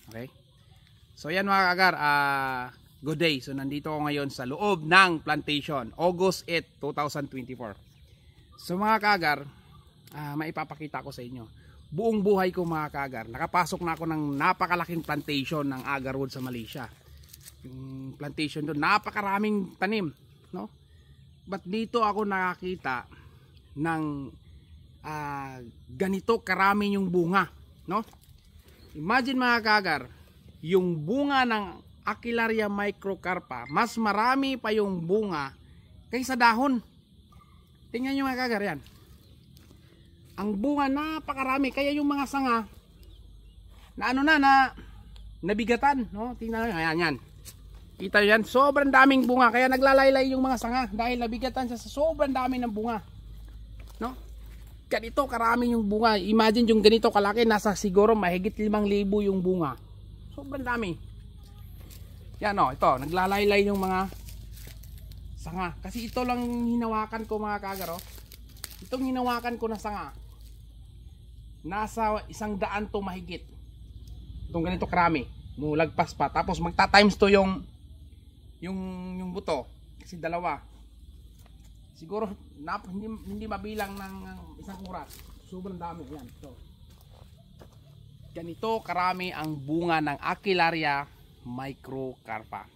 Okay? So yan mga kaagar, good day. So nandito ako ngayon sa loob ng plantation, August 8, 2024. So mga kaagar, maipapakita ko sa inyo. Buong buhay ko mga kaagar, nakapasok na ako ng napakalaking plantation ng agarwood sa Malaysia. Yung plantation doon, napakaraming tanim, no? But dito ako nakakita ng ganito karami yung bunga, no? Imagine mga kaagar, yung bunga ng Aquilaria microcarpa, mas marami pa yung bunga kaysa dahon. Tingnan nyo mga kaagar yan. Ang bunga napakarami, kaya yung mga sanga na nabigatan, no? Tingnan nyo, ayan yan. Kita nyo yan, sobrang daming bunga, kaya naglalaylay yung mga sanga dahil nabigatan siya sa sobrang dami ng bunga, no? Ganito karami yung bunga. Imagine yung ganito kalaki, nasa siguro mahigit 5,000 yung bunga. Sobrang dami. Yan o, ito, naglalaylay yung mga sanga. Kasi ito lang hinawakan ko mga kaagar, oh. Itong hinawakan ko na sanga, nasa 100 to mahigit. Itong ganito karami, mulagpas pa. Tapos magta times to yung buto. Kasi dalawa. Siguro hindi mabilang ng isang oras. Sobrang dami. Yan, ito. Ganito karami ang bunga ng Aquilaria microcarpa.